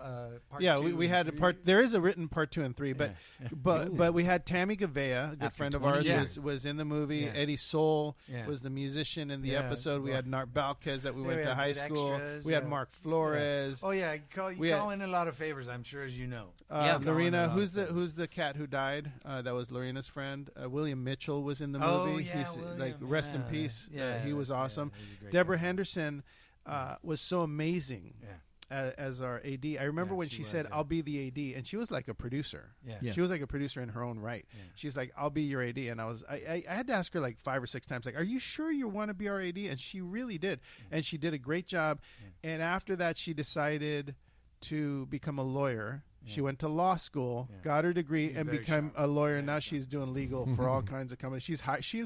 part Yeah, two we and had a three. part. There is a written part 2 and 3, but Ooh. but we had Tammy Gavea, a good After friend of 20 ours, years. was in the movie. Yeah. Eddie Soul Yeah. was the musician in the Yeah, episode. We well- had Nart Balquez that we Yeah, went we to had high good school. extras, We had yeah. Mark Flores. Oh yeah, you We had- call in a lot of favors. I'm sure, as you know. Lorena, Colin, who's the cat who died? That was Lorena's friend. William Mitchell was in the Oh, movie. yeah, He's William, like rest in yeah. peace. Yeah, he was yeah, awesome. he's a great Deborah guy. Henderson was so amazing. Yeah. As our AD. I remember Yeah, when she she was, said, yeah. "I'll be the AD," and she was like a producer. Yeah. She was like a producer in her own right. Yeah. She's like, "I'll be your AD," and I had to ask her like 5 or 6 times, like, "Are you sure you want to be our AD?" And she really did, and she did a great job. And after that, she decided to become a lawyer. She went to law school, got her degree, She's and very became sharp. a lawyer. Very Now sharp. she's doing legal for all kinds of companies. She's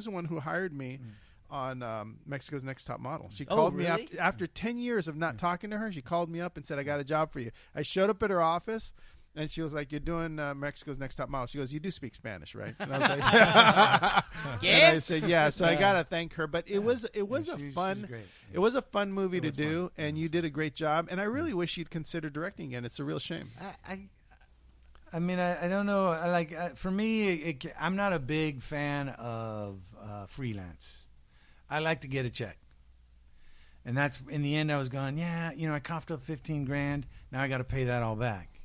the one who hired me on Mexico's Next Top Model. She Oh, called me really? after 10 years of not talking to her. She called me up and said, "I got a job for you." I showed up at her office, and she was like, "You're doing Mexico's Next Top Model." She goes, "You do speak Spanish, right?" And I was like, and I said, "Yeah." So I got to thank her. But it was a she's fun. great. It was a fun movie to was do, fun. and you did a great job. And I really wish you'd consider directing again. It's a real shame. I mean, I don't know. For me, I'm not a big fan of freelance. I like to get a check, and that's in the end. I was going, yeah, I coughed up $15,000. Now I got to pay that all back.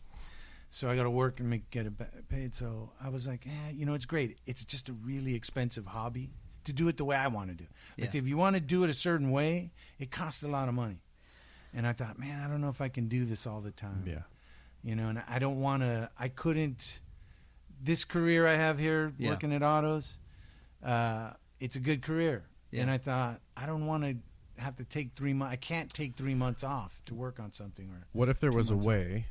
So I got to work and get it paid. So I was like, it's great. It's just a really expensive hobby to do it the way I want to do. Like if you want to do it a certain way, it costs a lot of money. And I thought, man, I don't know if I can do this all the time. Yeah. And I don't want to. I couldn't. This career I have here, working at autos, it's a good career. Yeah. And I thought, I don't want to have to take 3 months. I can't take 3 months off to work on something. Or What if there was a months. way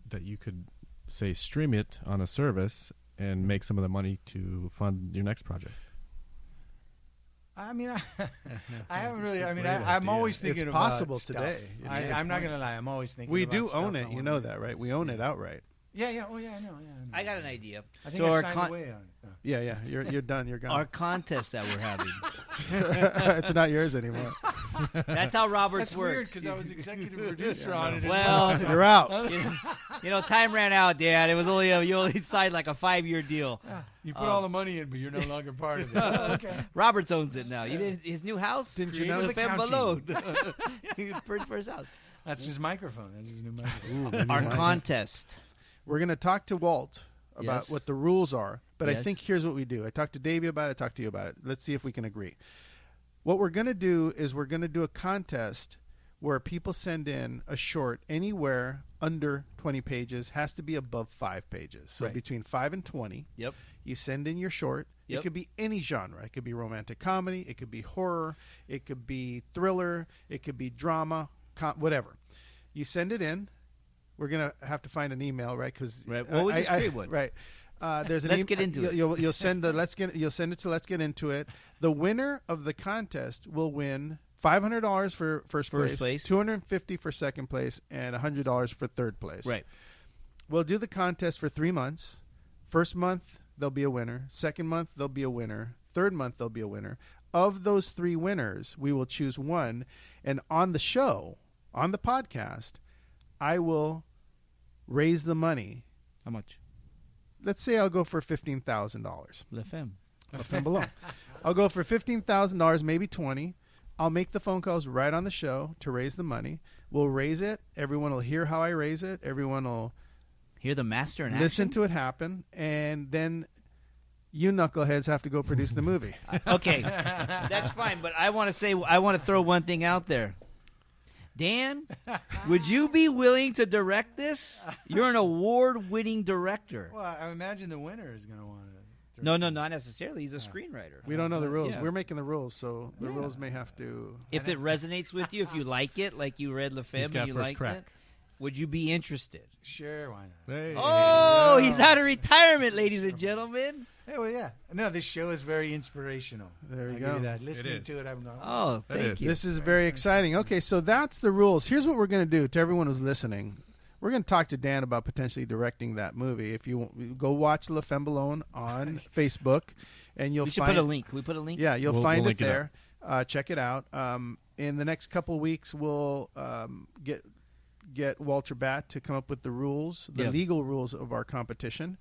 that you could, say, stream it on a service and make some of the money to fund your next project? I mean, I haven't really. I mean, I'm always thinking It's about possible stuff. today. I'm not gonna lie. I'm always thinking. We about do stuff own I it. You wanna know do. that, right? We own it outright. Yeah. Oh, yeah. I know. I got an idea. I think So I our signed away on it. Yeah. You're done. You're our gone. contest that we're having. It's not yours anymore. That's how Roberts That's weird works. because I was executive producer on it. Well, You're out. you know, time ran out, Dad. It was only you only signed like a 5-year deal. You put all the money in, but you're no longer part of it. Oh, okay. Roberts owns it now. You did his new house. Didn't you created know? the Femme Ballon. for his house. That's his microphone. That's his new microphone. Our contest. We're going to talk to Walt about Yes. what the rules are. But I Yes. think here's what we do. I talked to Davey about it. I talked to you about it. Let's see if we can agree. What we're going to do is we're going to do a contest where people send in a short anywhere under 20 pages, has to be above 5 pages. So Right. between 5 and 20, Yep. you send in your short. Yep. It could be any genre. It could be romantic comedy. It could be horror. It could be thriller. It could be drama, whatever. You send it in. We're going to have to find an email, right? Because Right. Well, we just create one. Right. There's an Let's get into it. You'll send the you'll send it to Let's Get Into It. The winner of the contest will win $500 for first place, $250 for second place, and $100 for third place. Right. We'll do the contest for 3 months. First month there'll be a winner. Second month there'll be a winner. Third month there'll be a winner. Of those 3 winners, we will choose one, and on the show, on the podcast, I will raise the money. How much? Let's say I'll go for $15,000. Le Femme. Femme Ballon. I'll go for $15,000, maybe 20. I'll make the phone calls right on the show to raise the money. We'll raise it. Everyone will hear how I raise it. Everyone will Hear the master in listen action? to it happen, and then you knuckleheads have to go produce the movie. Okay, that's fine. But I want to throw one thing out there. Dan, would you be willing to direct this? You're an award-winning director. Well, I imagine the winner is going to want to. No, not necessarily. He's a screenwriter. We don't know the rules. Yeah. We're making the rules, so the rules may have to. If it resonates with you, if you like it, like you read Le Femme He's got and you first liked crack. it, would you be interested? Sure, why not? Hey. Oh, he's out of retirement, ladies and gentlemen. Hey, well, yeah. No, this show is very inspirational. There you I'll go. give that. Listening is. to it, I'm going, Oh, That thank is. you. This is very exciting. Okay, so that's the rules. Here's what we're going to do to everyone who's listening. We're going to talk to Dan about potentially directing that movie. If you want, go watch La Femme Ballon on Facebook, and you'll We should find put a link. Can we put a link? Yeah, you'll We'll find it link it there. Check it out. In the next couple of weeks, we'll get Walter Batt to come up with the rules, the legal rules of our competition,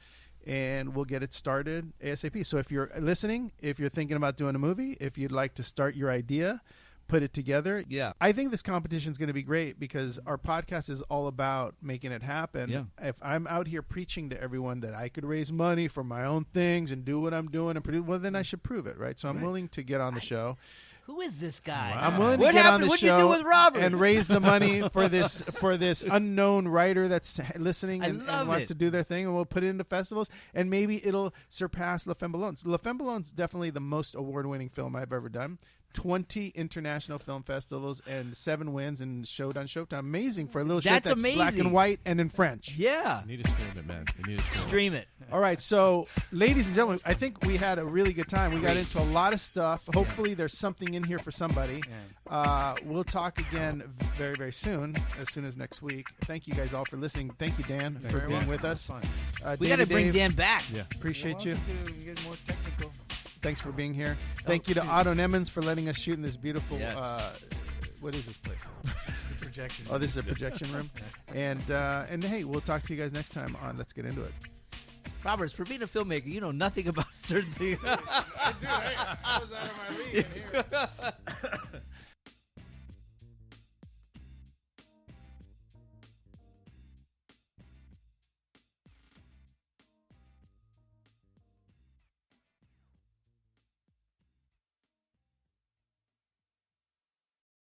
and we'll get it started ASAP. So if you're listening, if you're thinking about doing a movie, if you'd like to start your idea, put it together. Yeah. I think this competition is going to be great because our podcast is all about making it happen. Yeah. If I'm out here preaching to everyone that I could raise money for my own things and do what I'm doing and produce, well, then I should prove it, right? So I'm willing to get on the show. Who is this guy? Wow. I'm willing What to get happened? on the What'd you do show with Robert? and raise the money for this unknown writer that's listening and love wants it. to do their thing, and we'll put it into festivals, and maybe it'll surpass La Femme Ballon. La Femme Ballon's definitely the most award-winning film I've ever done. 20 international film festivals and 7 wins and showed on Showtime. Amazing for a little shit That's that's black amazing. and white and in French. Yeah. You need to stream it, man. You need to stream it. Stream it. All right, so ladies and gentlemen, I think we had a really good time. We got into a lot of stuff. Hopefully there's something in here for somebody. We'll talk again very, very soon as next week. Thank you guys all for listening. Thank you, Dan, for being with us. We got to David, bring Dave, Dan back. Yeah. Appreciate you. To get more technical. Thanks for being here. Thank you to Otto Nemenz for letting us shoot in this beautiful. Yes. What is this place? The projection. Oh, this is a projection room. And hey, we'll talk to you guys next time on Let's Get Into It. Roberts, for being a filmmaker, you know nothing about certain things. I was out of my league in here.